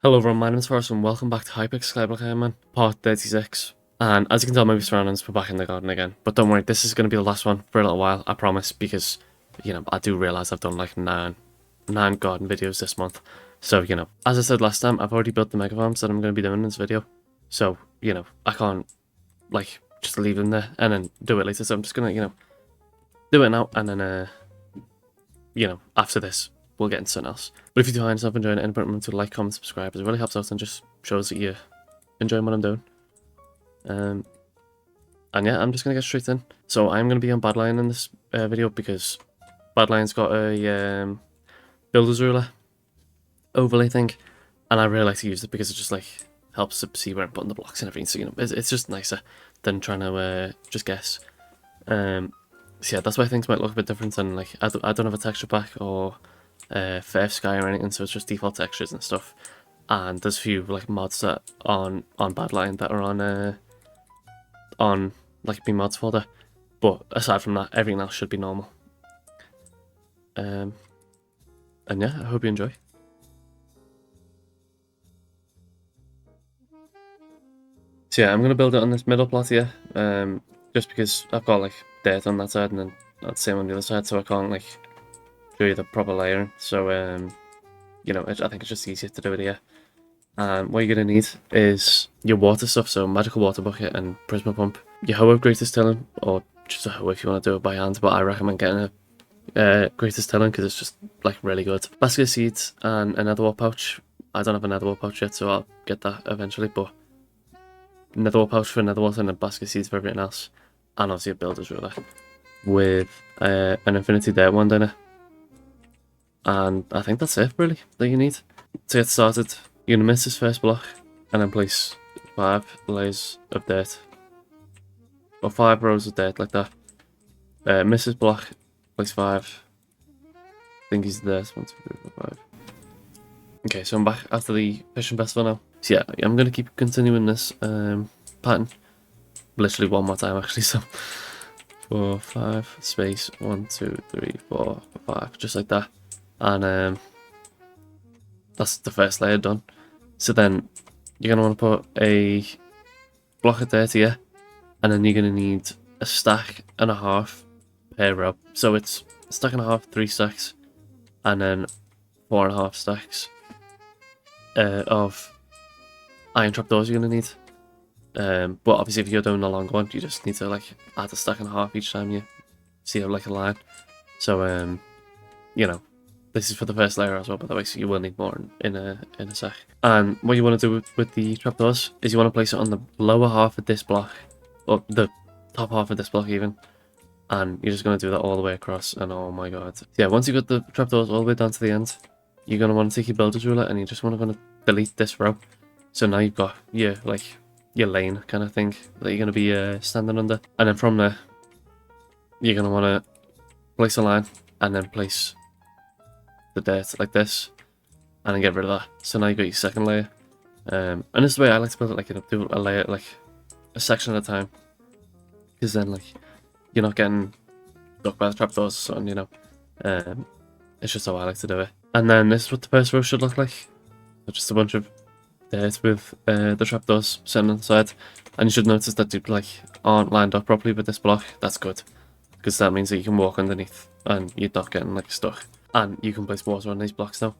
Hello everyone, my name is Forrest and welcome back to Hypixel Skyblock Ironman, part 36. And as you can tell by my surroundings, we're back in the garden again. But don't worry, this is going to be the last one for a little while, I promise, because, I do realise I've done like nine garden videos this month. So, as I said last time, I've already built the mega farms that I'm going to be doing in this video. So, I can't, just leave them there and then do it later. So I'm just going to, do it now and then, after this, we'll get into something else. But if you do find yourself enjoying it, and remember to like, comment, subscribe, it really helps out and just shows that you're enjoying what I'm doing. And yeah, I'm just going to get straight in. So I'm going to be on Badlion in this video because Badlion's got a builder's ruler overlay thing, and I really like to use it because it just helps to see where I'm putting the blocks and everything. So it's just nicer than trying to just guess. So yeah, that's why things might look a bit different, and I don't have a texture pack or fair sky or anything, so it's just default textures and stuff. And there's a few mods that on Badlion that are on my mods folder, but aside from that, everything else should be normal. And yeah, I hope you enjoy. So yeah, I'm gonna build it on this middle plot here, just because I've got dirt on that side and then the same on the other side, so I can't show you the proper layering. So I think it's just easier to do it here. And what you're going to need is your water stuff, so magical water bucket and prisma pump. Your hoe of greatest tilling, or just a hoe if you want to do it by hand, but I recommend getting a greatest tilling because it's just really good. Basket of seeds and a nether wart pouch. I don't have a nether wart pouch yet, so I'll get that eventually, but nether wart pouch for nether wart and a basket of seeds for everything else. And obviously a builder's ruler with an infinity dirt wand in it. And I think that's it really that you need to get started. You're going to miss this first block and then place 5 layers of dirt, or 5 rows of dirt like that. Miss this block, place 5. I think he's there. 1, 2, 3, 4, 5. Okay, so I'm back after the fishing festival now. So yeah, I'm going to keep continuing this pattern literally one more time actually. So 4, 5, space 1, 2, 3, 4, 5, just like that. And that's the first layer done. So then you're going to want to put a block of dirt here, and then you're going to need a stack and a half per row. So it's a stack and a half, 3 stacks, and then 4.5 stacks of iron trapdoors you're going to need. But obviously if you're doing a longer one, you just need to add a stack and a half each time you see a line. So this is for the first layer as well, by the way, so you will need more in a sec. And what you want to do with the trapdoors is you want to place it on the lower half of this block, or the top half of this block even, and you're just going to do that all the way across, and oh my god. Yeah, once you've got the trapdoors all the way down to the end, you're going to want to take your builder's ruler and you just want to delete this row. So now you've got your lane kind of thing that you're going to be standing under. And then from there, you're going to want to place a line and then place the dirt like this, and then get rid of that. So now you've got your second layer. And this is the way I like to build it, do a layer, a section at a time. Because then, you're not getting stuck by the trapdoors or something, it's just how I like to do it. And then this is what the first row should look like. So just a bunch of dirt with the trapdoors sitting on the side. And you should notice that you aren't lined up properly with this block. That's good, because that means that you can walk underneath and you're not getting stuck. And you can place water on these blocks now,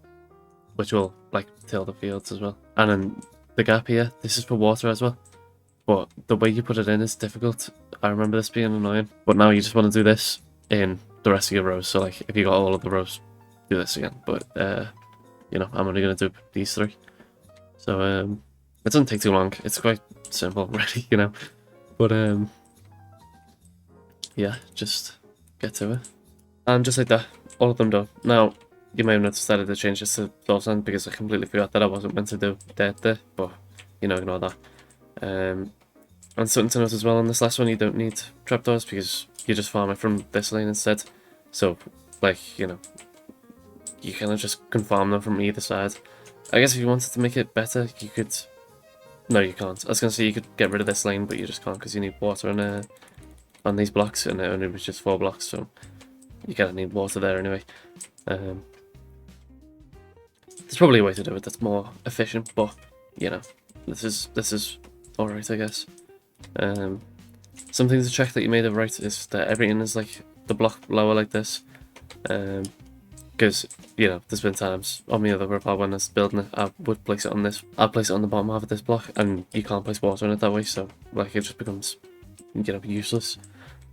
which will till the fields as well. And then the gap here, this is for water as well, but the way you put it in is difficult. I remember this being annoying, but now you just want to do this in the rest of your rows. So if you got all of the rows, do this again. But I'm only going to do these 3. So it doesn't take too long. It's quite simple really, but yeah, just get to it. And just like that, all of them done. Now, you may have noticed that I did change this to soul sand because I completely forgot that I wasn't meant to do dirt there, but ignore that. And something to note as well on this last one, you don't need trapdoors because you just farm it from this lane instead. So, you kind of just can farm them from either side. I guess if you wanted to make it better, you could... No, you can't. I was going to say you could get rid of this lane, but you just can't because you need water on these blocks, and it only was just 4 blocks, so you kind of need water there anyway. There's probably a way to do it that's more efficient, but you know, this is alright, I guess. Something to check that you made it right is that everything is like the block lower like this. Because, you know, there's been times on the other repel when I was building it, I would place it on this, I'd place it on the bottom half of this block, and you can't place water in it that way, so, like, it just becomes, you know, useless.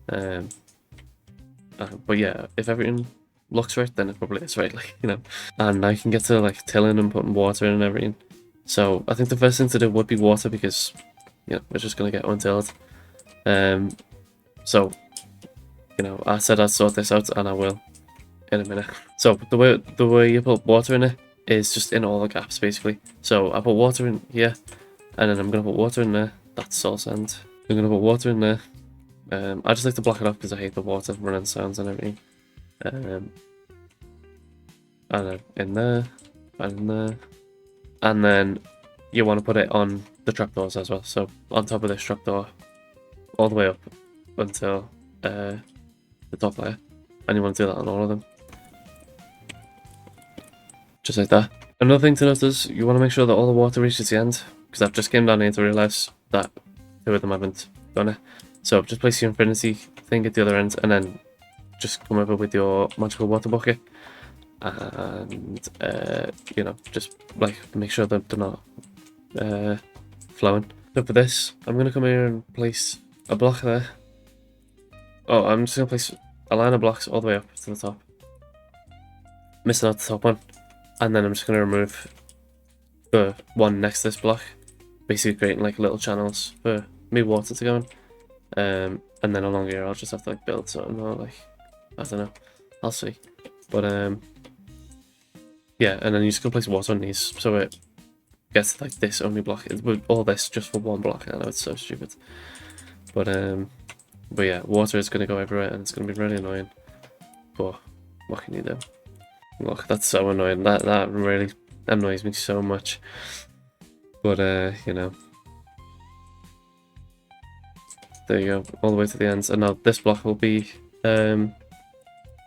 But yeah, if everything looks right, then it probably is right, like, you know. And now you can get to, like, tilling and putting water in and everything. So, I think the first thing to do would be water, because, you know, we're just going to get untilled. So, you know, I said I'd sort this out, and I will in a minute. So the way you put water in it is just in all the gaps, basically. So I put water in here, and then I'm gonna put water in there. That's soul sand. I'm gonna put water in there. I just like to block it off because I hate the water running sounds and everything. And then in there, and in there, and then you want to put it on the trapdoors as well. So on top of this trapdoor, all the way up until the top layer, and you want to do that on all of them. Just like that. Another thing to note is you want to make sure that all the water reaches the end, because I've just came down here to realise that 2 of them haven't done it. So just place your infinity thing at the other end, and then just come over with your magical water bucket, and you know, just like make sure that they're not flowing. So for this, I'm gonna come here and place a block there. Oh, I'm just gonna place a line of blocks all the way up to the top, missing out the top one. And then I'm just going to remove the one next to this block, basically creating like little channels for me water to go in. And then along here I'll just have to like build something, or like, I don't know, I'll see. But yeah, and then you just go place water on these, so it gets like this only block. With all this just for one block. I know it's so stupid. But yeah, water is going to go everywhere, and it's going to be really annoying. But what can you do? Look, that's so annoying. That really annoys me so much. But you know, there you go, all the way to the ends. And now this block will be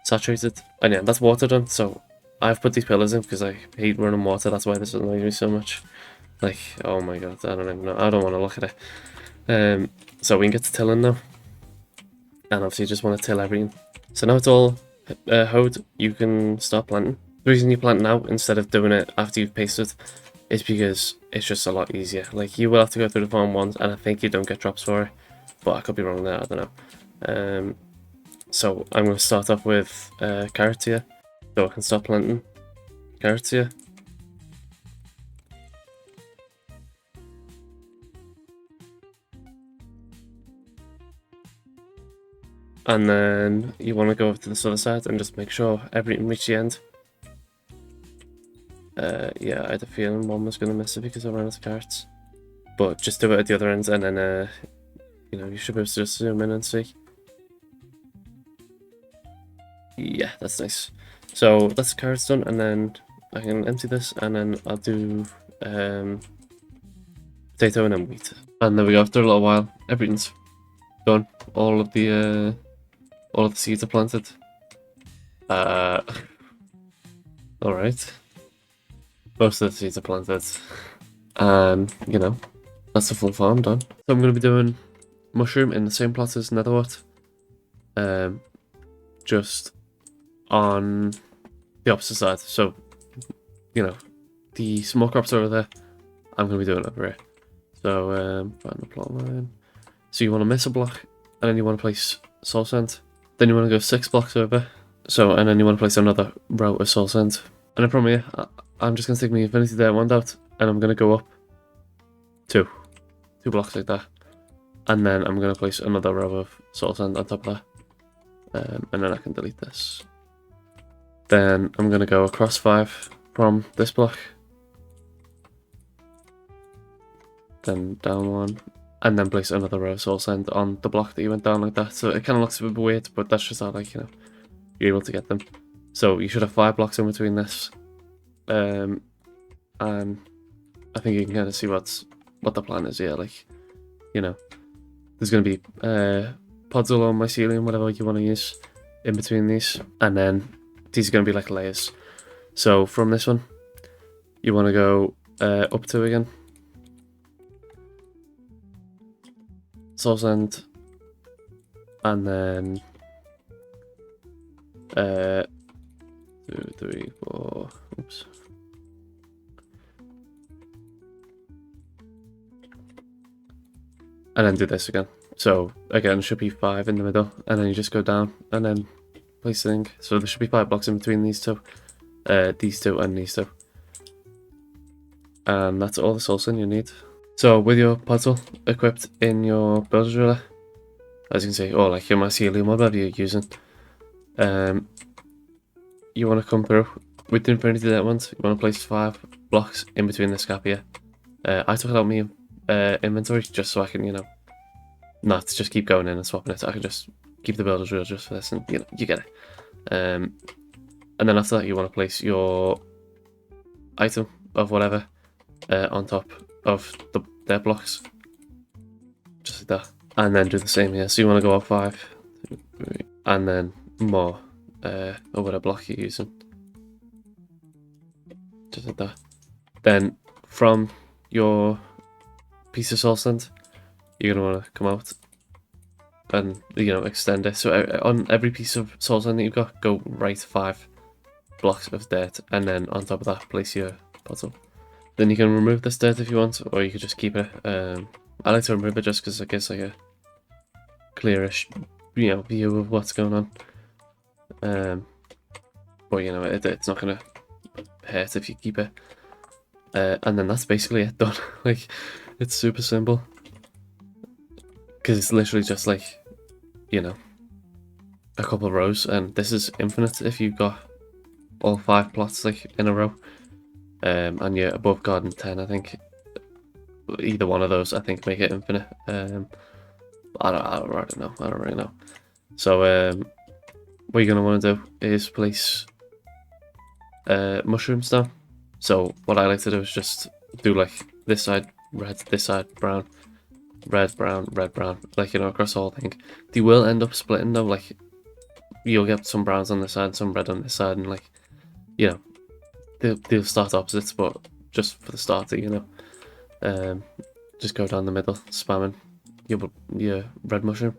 saturated. And yeah, that's water done. So I've put these pillars in because I hate running water. That's why this annoys me so much. Like, oh my god, I don't even know. I don't want to look at it. So we can get to tilling now. And obviously you just want to till everything. So now it's all hoed, you can start planting. The reason you plant now instead of doing it after you've pasted is because it's just a lot easier. Like, you will have to go through the farm once, and I think you don't get drops for it, but I could be wrong there, I don't know. So I'm going to start off with carrots here, so I can start planting carrots here. And then you want to go over to this other side and just make sure everything reaches the end. Yeah, I had a feeling one was going to miss it because I ran out of carrots. But just do it at the other end, and then, you know, you should be able to just zoom in and see. Yeah, that's nice. So that's the carrots done, and then I can empty this, and then I'll do potato and then wheat. And there we go, after a little while, everything's done. All of the seeds are planted. Alright. Most of the seeds are planted. And, you know, that's the full farm done. So I'm going to be doing mushroom in the same plot as Nether Wart. Just on the opposite side. So, you know, the small crops over there, I'm going to be doing over here. So, find the plot line. So you want to miss a block, and then you want to place soul sand. Then you want to go 6 blocks over. So, and then you want to place another row of soul sand. And then from here, I'm just going to take my infinity there, wand out, and I'm going to go up 2 blocks like that. And then I'm going to place another row of soul sand on top of that. And then I can delete this. Then I'm going to go across 5 from this block. Then down 1. And then place another row of soul sand on the block that you went down like that. So it kind of looks a bit weird, but that's just how, like, you know, you're able to get them. So you should have 5 blocks in between this. And I think you can kind of see what the plan is, yeah, like, you know, there's going to be pods along mycelium, whatever you want to use, in between these. And then these are going to be like layers. So from this one, you want to go up 2 again. Source end. And then 2, 3, 4. Oops. And then do this again. So again, should be 5 in the middle, and then you just go down and then place the thing. So there should be 5 blocks in between these two and these two. And that's all the sourcing you need. So with your puzzle equipped in your builder driller, as you can see, or like your mycelium, whatever you're using, you want to come through with the infinity diamonds. You want to place 5 blocks in between this gap here. I took it out of my inventory just so I can, you know, not just keep going in and swapping it. I can just keep the builder drill just for this, and you know, you get it. And then after that, you want to place your item of whatever on top of their blocks, just like that. And then do the same here. So you want to go up 5, 2, 3, and then more of whatever block you're using, just like that. Then from your piece of soul sand, you're gonna want to come out and, you know, extend it. So on every piece of soul sand that you've got, go right 5 blocks of dirt, and then on top of that, place your puzzle. Then you can remove this dirt if you want, or you could just keep it. I like to remove it just because it gives like a clearish, you know, view of what's going on. But you know, it's not gonna hurt if you keep it. And then that's basically it done. Like, it's super simple, because it's literally just like, you know, a couple of rows, and this is infinite if you've got all 5 plots like in a row. And you're above garden 10, I think. Either one of those, I think, make it infinite. I don't know. I don't really know. So what you're gonna want to do is place mushrooms down. So what I like to do is just do like this side red, this side brown, red, brown, red, brown, like, you know, across the whole thing. They will end up splitting though. Like, you'll get some browns on this side, some red on this side, and like, you know, they'll start opposites, but just for the starter, you know, just go down the middle, spamming your red mushroom.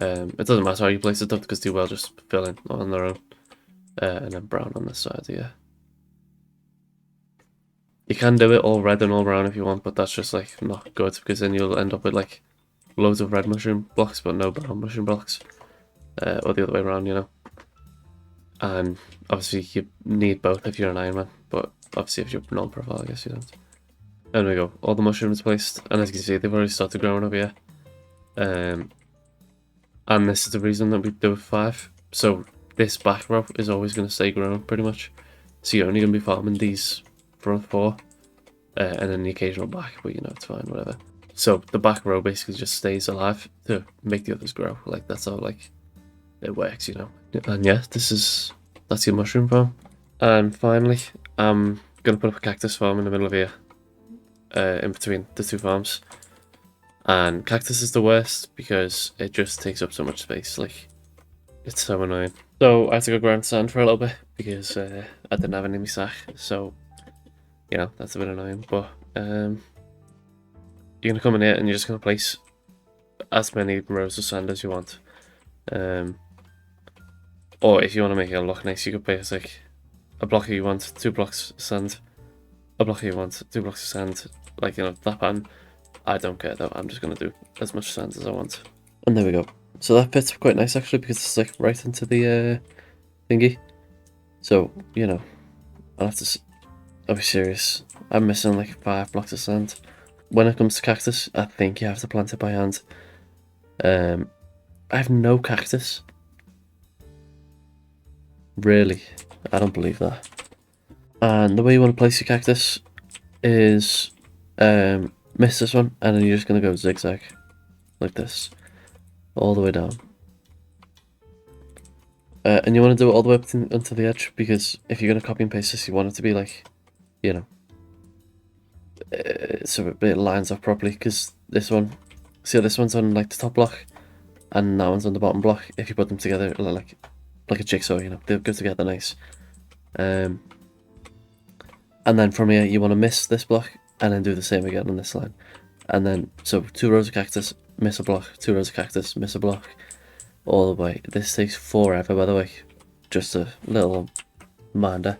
It doesn't matter how you place it though, because they will just fill in on their own. And then brown on this side here. You can do it all red and all brown if you want, but that's just like not good, because then you'll end up with like loads of red mushroom blocks but no brown mushroom blocks, or the other way around, you know. And obviously you need both if you're an Ironman, but obviously if you're non-profile, I guess you don't. There we go, all the mushrooms placed, and as you can see, they've already started growing up here. And this is the reason that we do 5. So this back row is always going to stay growing pretty much. So you're only going to be farming these front 4, and then the occasional back, but you know, it's fine, whatever. So the back row basically just stays alive to make the others grow. Like, that's how like it works, you know. And yeah, that's your mushroom farm. And finally, I'm gonna put up a cactus farm in the middle of here, in between the 2 farms. And cactus is the worst because it just takes up so much space. Like, it's so annoying. So I had to go grind sand for a little bit because I didn't have any in my sack. So, you know, that's a bit annoying. But you're gonna come in here and you're just gonna place as many rows of sand as you want. Or if you want to make it look nice, you could place like a block if you want, 2 blocks of sand, a block if you want, 2 blocks of sand, like, you know, that pattern. I don't care though, I'm just going to do as much sand as I want. And there we go. So that fits quite nice actually, because it's like right into the thingy. So, you know, I'll be serious. I'm missing like 5 blocks of sand. When it comes to cactus, I think you have to plant it by hand. I have no cactus. Really? I don't believe that. And the way you want to place your cactus is miss this one, and then you're just going to go zigzag like this all the way down. And you want to do it all the way up until the edge, because if you're going to copy and paste this, you want it to be like, you know, so it lines up properly, because this one, see how this one's on like the top block and that one's on the bottom block. If you put them together like a jigsaw, you know, they'll go together nice. And then from here, you want to miss this block, and then do the same again on this line. And then, so 2 rows of cactus, miss a block, 2 rows of cactus, miss a block, all the way. This takes forever, by the way. Just a little reminder.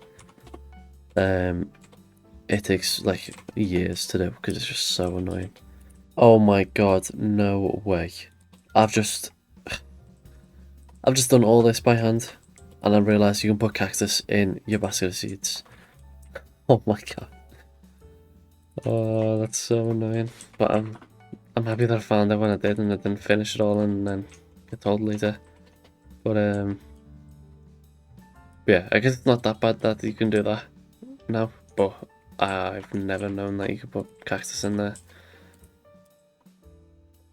It takes like years to do because it's just so annoying. Oh my god, no way. I've just done all this by hand, and I realised you can put cactus in your basket of seeds. Oh my god. Oh, that's so annoying. But I'm happy that I found out when I did, and I didn't finish it all and then get told later. But yeah, I guess it's not that bad that you can do that now, but I've never known that you could put cactus in there.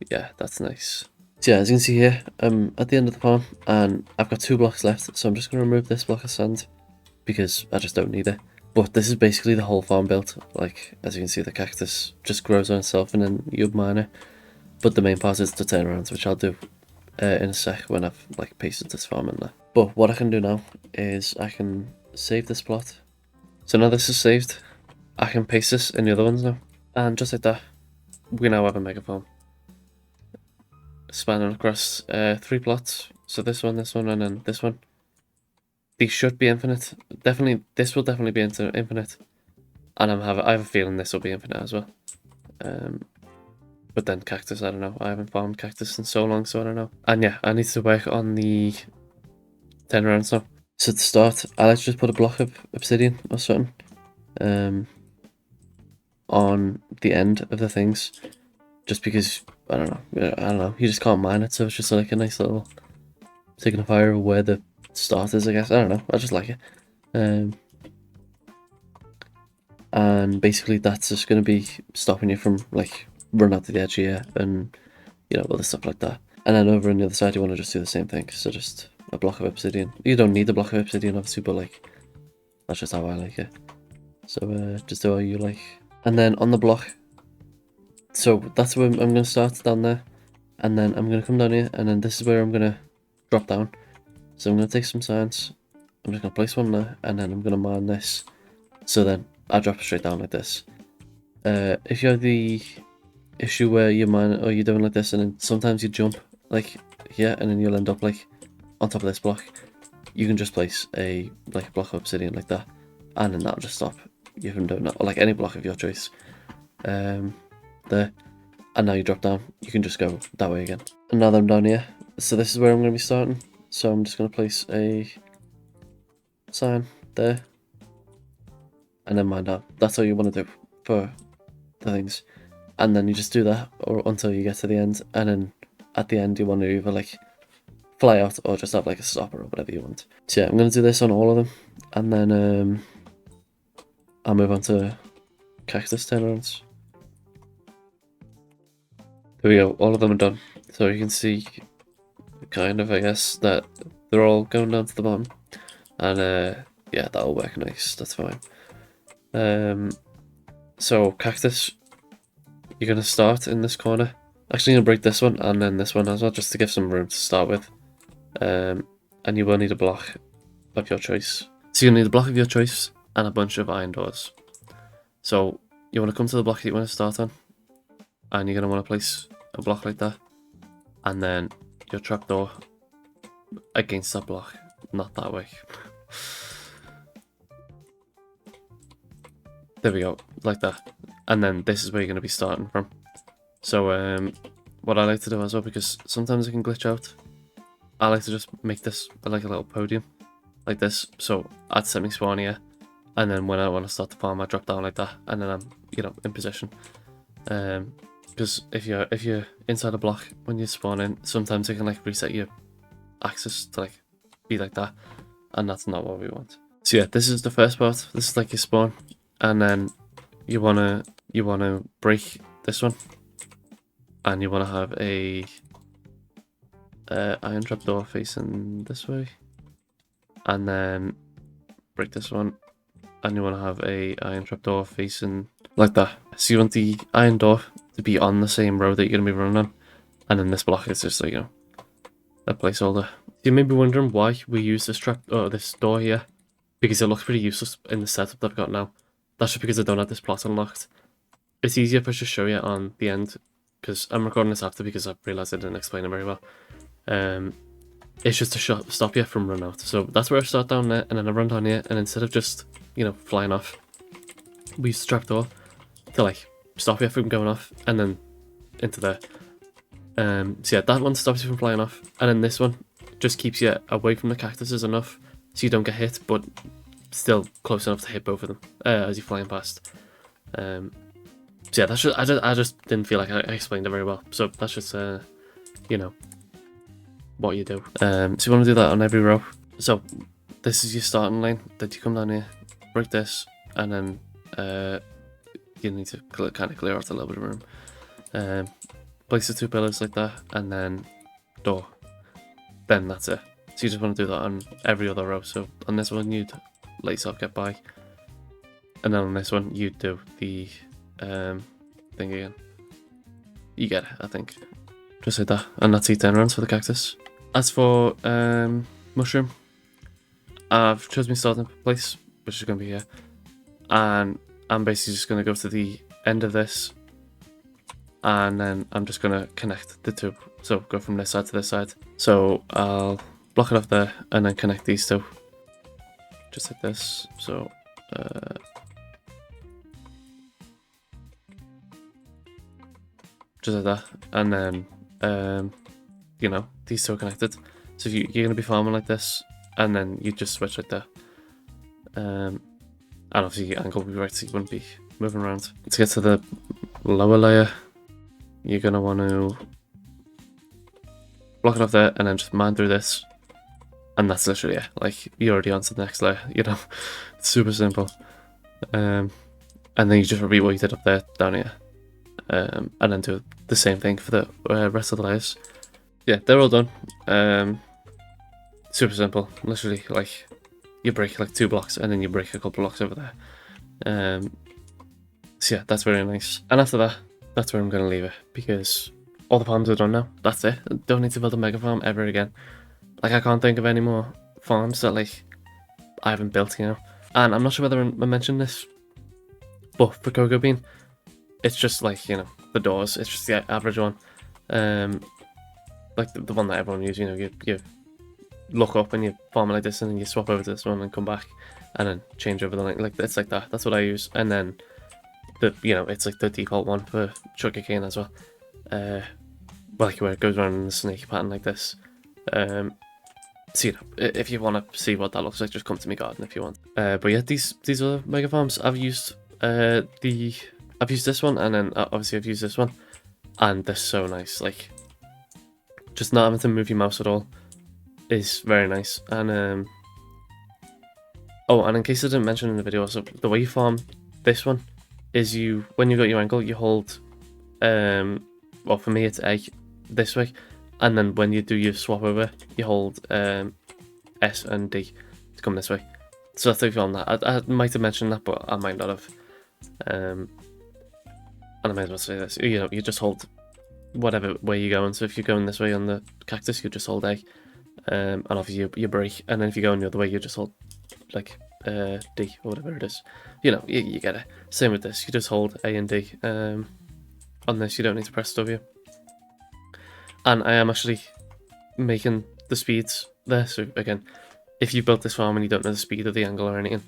Yeah, that's nice. So yeah, as you can see here, I'm at the end of the farm, and I've got 2 blocks left, so I'm just going to remove this block of sand, because I just don't need it. But this is basically the whole farm built. Like, as you can see, the cactus just grows on itself, and then you mine it. But the main part is the turnarounds, which I'll do in a sec when I've like pasted this farm in there. But what I can do now is I can save this plot. So now this is saved, I can paste this in the other ones now. And just like that, we now have a mega farm. Spanning across 3 plots. So this one, and then this one. These should be infinite. Definitely, this will definitely be infinite. And I have a feeling this will be infinite as well. But then cactus, I don't know. I haven't farmed cactus in so long, so I don't know. And yeah, I need to work on the turnarounds now. So to start, I like to just put a block of obsidian or something on the end of the things. Just because, I don't know, you just can't mine it, so it's just like a nice little signifier of where the start is, I guess. I don't know, I just like it. And basically that's just going to be stopping you from like running out to the edge here and, you know, other stuff like that. And then over on the other side you want to just do the same thing, so just a block of obsidian. You don't need a block of obsidian obviously, but like, that's just how I like it. So just do how you like. And then on the block, so that's where I'm going to start, down there, and then I'm going to come down here, and then this is where I'm going to drop down. So I'm going to take some science, I'm just going to place one there, and then I'm going to mine this, so then I drop it straight down like this. If you have the issue where you mine, or you're doing like this, and then sometimes you jump like here, and then you'll end up like on top of this block, you can just place a like block of obsidian like that, and then that'll just stop you from doing that, or like any block of your choice. There, and now you drop down, you can just go that way again. And now that I'm down here, so this is where I'm going to be starting, so I'm just going to place a sign there, and then mine down. That's all you want to do for the things, and then you just do that or until you get to the end, and then at the end you want to either like fly out or just have like a stopper or whatever you want. So yeah, I'm going to do this on all of them, and then I'll move on to cactus turnarounds. There we go, all of them are done. So you can see, kind of, I guess, that they're all going down to the bottom. And yeah, that'll work nice, that's fine. So cactus, you're going to start in this corner. Actually, I'm going to break this one and then this one as well, just to give some room to start with. And you will need a block of your choice. So you'll need a block of your choice and a bunch of iron doors. So you want to come to the block that you want to start on, and you're going to want to place a block like that, and then your trapdoor against that block, not that way. There we go, like that. And then this is where you're going to be starting from. So what I like to do as well, because sometimes it can glitch out, I like to just make this like a little podium like this. So I'd set me spawn here, and then when I want to start the farm, I drop down like that, and then I'm, you know, in position. Because if you're inside a block when you spawn in, sometimes it can like reset your axis to like be like that, and that's not what we want. So yeah, this is the first part. This is like your spawn, and then you wanna break this one, and you wanna have a iron trapdoor facing this way, and then break this one, and you wanna have a iron trapdoor facing like that. So you want the iron door to be on the same row that you're going to be running on, and then this block is just like, you know, a placeholder. You may be wondering why we use this this door here, because it looks pretty useless in the setup that I've got now. That's just because I don't have this plot unlocked. It's easier if I just show you on the end, because I'm recording this after because I've realised I didn't explain it very well. It's just to stop you from running out. So that's where I start down there, and then I run down here, and instead of just, you know, flying off, we use the trapdoor to like stop you from going off, and then into there. So yeah, that one stops you from flying off, and then this one just keeps you away from the cactuses enough so you don't get hit, but still close enough to hit both of them as you're flying past. So yeah, that's just, I just didn't feel like I explained it very well. So that's just you know, what you do. So you want to do that on every row. So this is your starting line. Then you come down here, break this, and then you need to kind of clear out a little bit of room. Place the 2 pillars like that, and then door. Then that's it. So you just want to do that on every other row. So on this one you'd let yourself get by, and then on this one you'd do the thing again. You get it, I think. Just like that, and that's 8 turnarounds for the cactus. As for mushroom, I've chosen my starting place, which is going to be here, and I'm basically just going to go to the end of this, and then I'm just going to connect the 2. So go from this side to this side. So I'll block it off there and then connect these 2. Just like this. So just like that. And then you know, these 2 are connected. So you're going to be farming like this, and then you just switch like that. And obviously your angle will be right so you wouldn't be moving around. To get to the lower layer, you're going to want to block it off there and then just mine through this, and that's literally it. Like, you're already on to the next layer, you know. It's super simple. And then you just repeat what you did up there down here, and then do the same thing for the rest of the layers. Yeah, they're all done. Super simple. Literally, like, you break like 2 blocks and then you break a couple blocks over there. So yeah, that's very nice. And after that, that's where I'm going to leave it, because all the farms are done now. That's it. I don't need to build a mega farm ever again. Like, I can't think of any more farms that, like, I haven't built, you know. And I'm not sure whether I mentioned this, but for Cocoa Bean, it's just like, you know, the doors. It's just the average one. Like the one that everyone uses, you know, you look up and you farm it like this, and then you swap over to this one and come back, and then change over the line. Like, it's like that. That's what I use. And then you know, it's like the default one for sugarcane as well. Like where it goes around in the snake pattern like this. So you know, if you want to see what that looks like, just come to my garden if you want. But yeah, these are mega farms. I've used this one, and then obviously I've used this one, and they're so nice. Like, just not having to move your mouse at all is very nice. And oh, and in case I didn't mention in the video, so the way you farm this one is when you got your angle, you hold well, for me it's A this way, and then when you do your swap over, you hold S and D to come this way. So that's how you farm that. I might have mentioned that, but I might not have. And I might as well say this. You know, you just hold whatever way you're going. So if you're going this way on the cactus, you just hold A, and obviously you break. And then if you're going the other way, you just hold like D or whatever it is. You know, you get it. Same with this. You just hold A and D. On this, you don't need to press W. And I am actually making the speeds there. So again, if you built this farm and you don't know the speed of the angle or anything,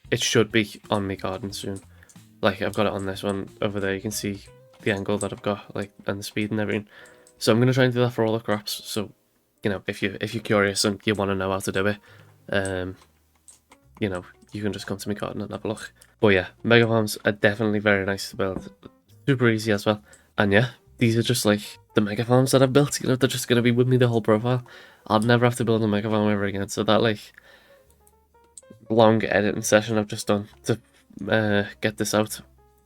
it should be on my garden soon. Like, I've got it on this one over there. You can see the angle that I've got, like, and the speed and everything. So I'm gonna try and do that for all the crops. So, you know, if you're curious and you want to know how to do it, you know, you can just come to my garden and have a look. But yeah, mega farms are definitely very nice to build. Super easy as well. And yeah, these are just like the mega farms that I've built. You know, they're just gonna be with me the whole profile. I'll never have to build a mega farm ever again. So that, like, long editing session I've just done to get this out,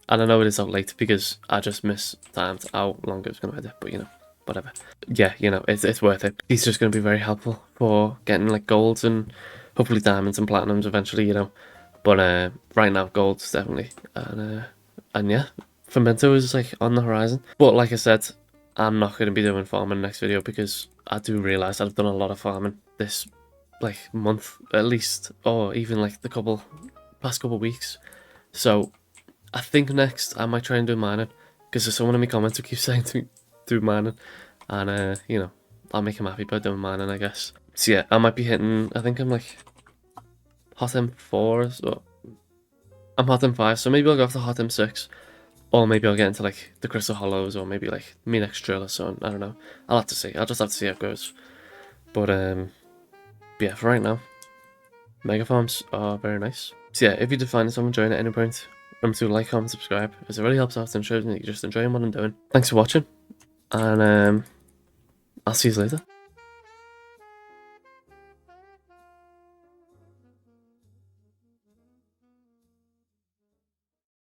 and I know it is out late because I just mistimed how long it was going to edit, but you know, whatever. Yeah, you know, it's worth it. These are just going to be very helpful for getting like golds and hopefully diamonds and platinums eventually, you know. But right now, gold's definitely, and yeah, Fermento is like on the horizon. But like I said, I'm not going to be doing farming next video because I do realise I've done a lot of farming this like month at least, or even like the couple past couple of weeks. So I think next I might try and do mining, because there's someone in my comments who keeps saying to me, do mining, and you know, I'll make him happy by doing mining, I guess. So yeah, I might be hitting, I think I'm like hot M4, so I'm hot M5, so maybe I'll go after hot M6, or maybe I'll get into like the Crystal Hollows, or maybe like me next drill or something. I don't know. I'll have to see. I'll just have to see how it goes. But yeah, for right now, mega farms are very nice. So yeah, if you did find yourself enjoying it at any point, remember to like, comment, subscribe, because it really helps out and shows me that you're just enjoying what I'm doing. Thanks for watching, and I'll see you later.